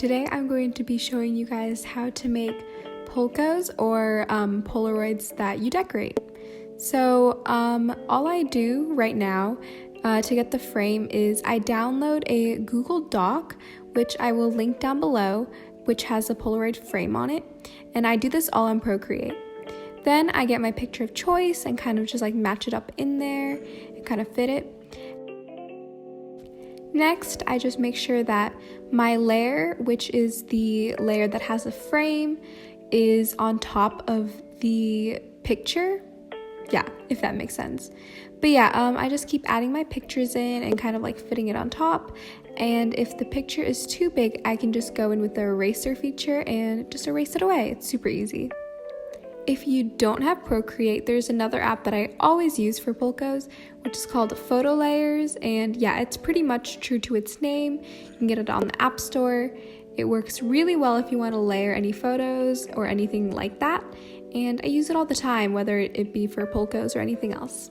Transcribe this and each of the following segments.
Today I'm going to be showing you guys how to make polcos or Polaroids that you decorate. So all I do right now to get the frame is I download a Google Doc, which I will link down below, which has a Polaroid frame on it, and I do this all on Procreate. Then I get my picture of choice and kind of just like match it up in there and kind of fit it. Next, I just make sure that my layer, which is the layer that has a frame, is on top of the picture. Yeah, if that makes sense. But yeah, I just keep adding my pictures in and kind of like fitting it on top. And if the picture is too big, I can just go in with the eraser feature and just erase it away. It's super easy. If you don't have Procreate, there's another app that I always use for polcos, which is called Photo Layers, and yeah, it's pretty much true to its name. You can get it on the App Store. It works really well if you want to layer any photos or anything like that, and I use it all the time, whether it be for polcos or anything else.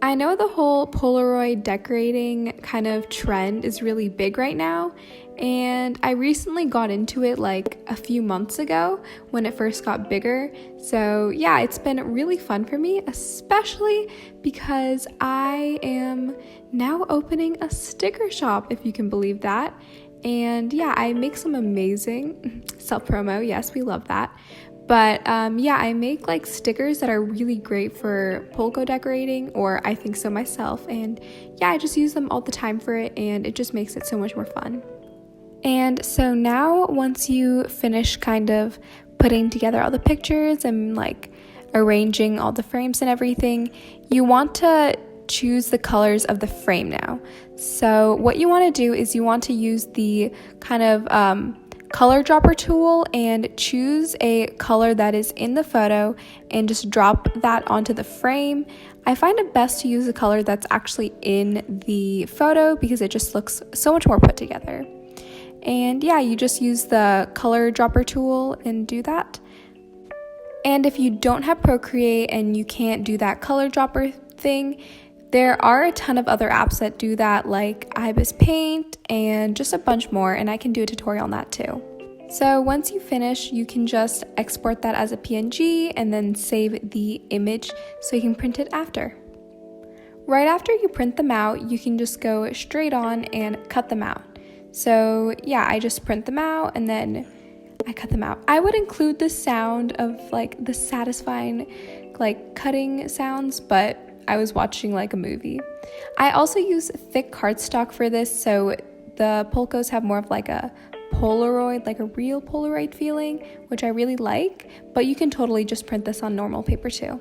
I know the whole Polaroid decorating kind of trend is really big right now, and I recently got into it like a few months ago when it first got bigger. So yeah, it's been really fun for me, especially because I am now opening a sticker shop, if you can believe that. And yeah, I make some amazing self-promo. Yes, we love that. But yeah, I make like stickers that are really great for polka decorating, or I think so myself. And yeah, I just use them all the time for it, and it just makes it so much more fun. And so now once you finish kind of putting together all the pictures and like arranging all the frames and everything, you want to choose the colors of the frame now. So what you want to do is you want to use the kind of color dropper tool and choose a color that is in the photo and just drop that onto the frame. I find it best to use a color that's actually in the photo because it just looks so much more put together. And yeah, you just use the color dropper tool and do that. And if you don't have Procreate and you can't do that color dropper thing, there are a ton of other apps that do that, like Ibis Paint and just a bunch more, and I can do a tutorial on that too. So once you finish, you can just export that as a PNG and then save the image so you can print it after. Right after you print them out, you can just go straight on and cut them out. So yeah, I just print them out and then I cut them out. I would include the sound of like the satisfying like cutting sounds, but I was watching like a movie. I also use thick cardstock for this, so the polcos have more of like a Polaroid, like a real Polaroid feeling, which I really like, but you can totally just print this on normal paper too.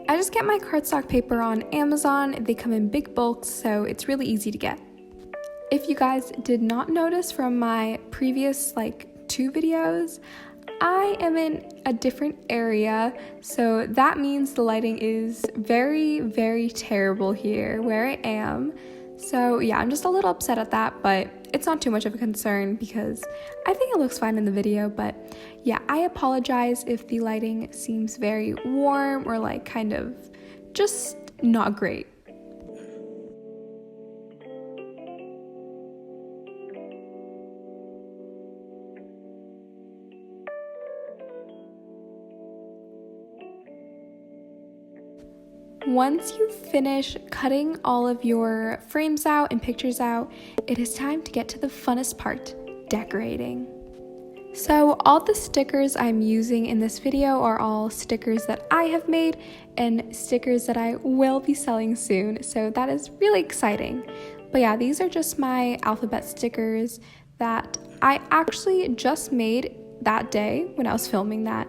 I just get my cardstock paper on Amazon. They come in big bulks, so it's really easy to get. If you guys did not notice from my previous like 2 videos, I am in a different area, so that means the lighting is very, very terrible here where I am. So yeah, I'm just a little upset at that, but it's not too much of a concern because I think it looks fine in the video. But yeah, I apologize if the lighting seems very warm or like kind of just not great. Once you finish cutting all of your frames out and pictures out, it is time to get to the funnest part, decorating. So all the stickers I'm using in this video are all stickers that I have made and stickers that I will be selling soon, so that is really exciting. But yeah, these are just my alphabet stickers that I actually just made that day when I was filming that.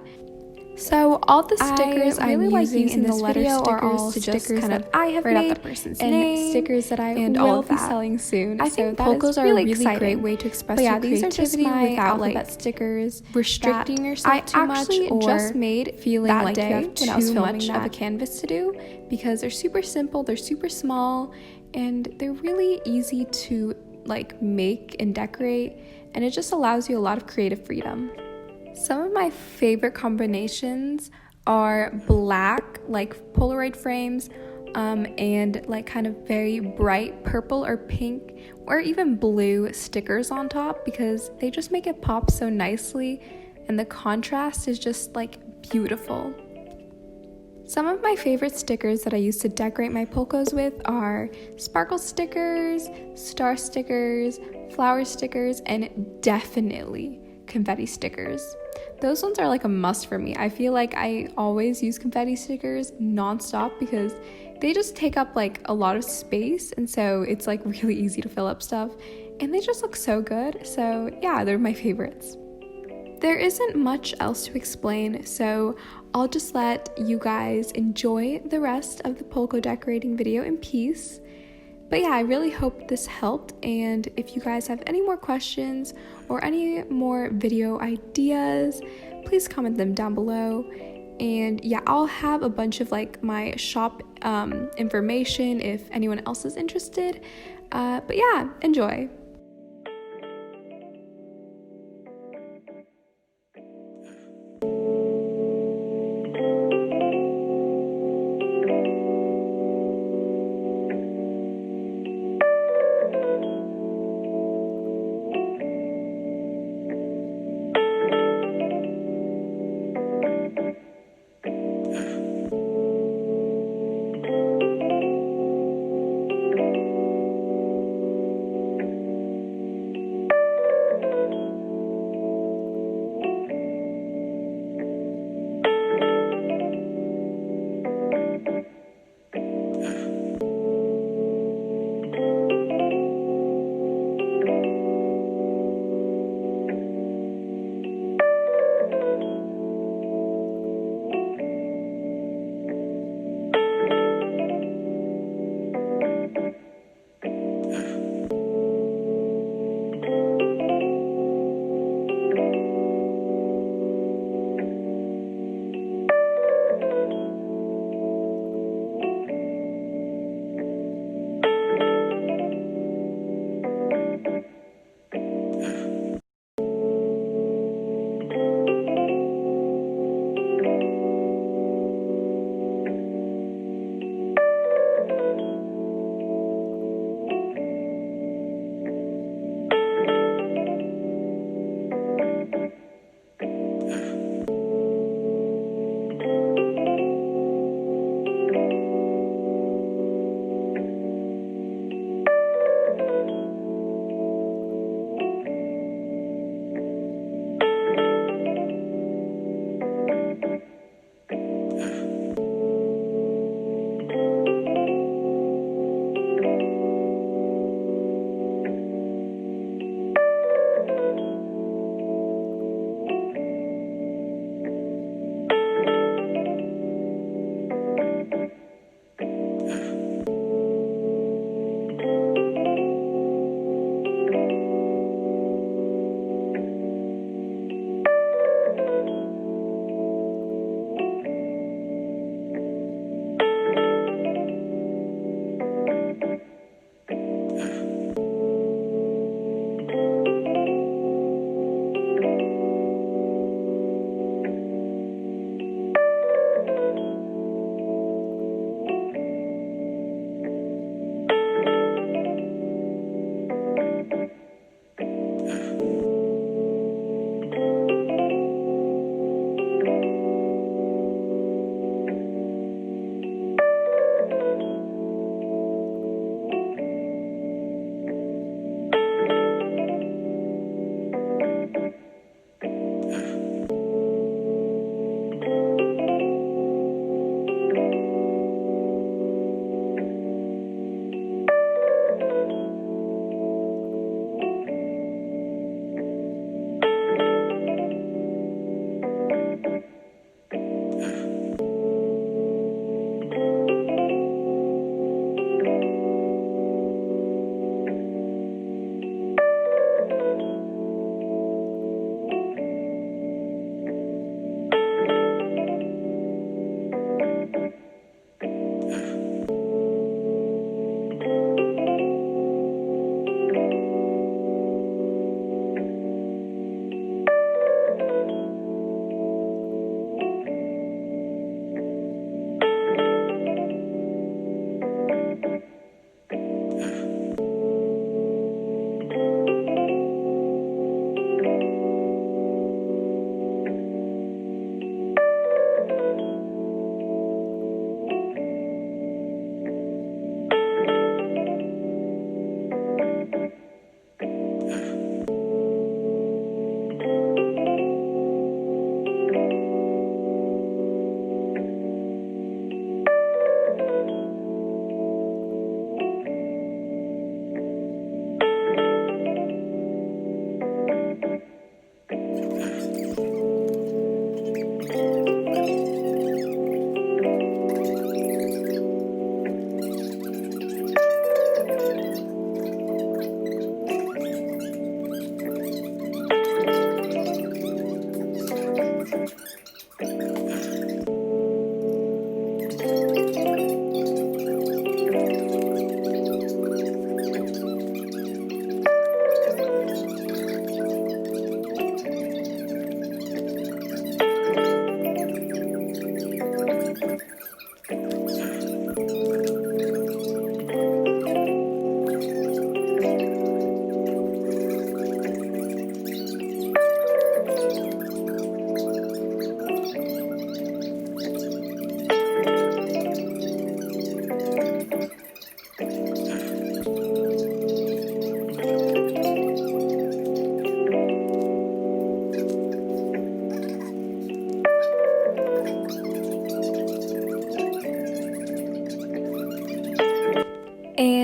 So all the stickers I'm using in this video are all stickers that I have made the person's name, stickers that I will be selling soon. I think polcos are a really great way to express your creativity. These are just my alphabet stickers. Restricting yourself too much or just made feeling that like day you have too much of a canvas to do, because they're super simple, they're super small, and they're really easy to like make and decorate, and it just allows you a lot of creative freedom. Some of my favorite combinations are black, like Polaroid frames, and like kind of very bright purple or pink or even blue stickers on top, because they just make it pop so nicely and the contrast is just like beautiful. Some of my favorite stickers that I use to decorate my polcos with are sparkle stickers, star stickers, flower stickers, and definitely confetti stickers. Those ones are like a must for me. I feel like I always use confetti stickers nonstop because they just take up like a lot of space, and so it's like really easy to fill up stuff, and they just look so good. So yeah, they're my favorites. There isn't much else to explain, so I'll just let you guys enjoy the rest of the polco decorating video in peace. But yeah, I really hope this helped, and if you guys have any more questions or any more video ideas, please comment them down below. And yeah, I'll have a bunch of like my shop information if anyone else is interested. But yeah, enjoy.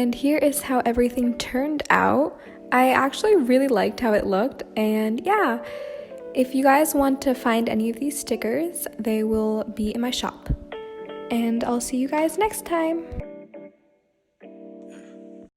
And here is how everything turned out. I actually really liked how it looked, and yeah, if you guys want to find any of these stickers, they will be in my shop. And I'll see you guys next time.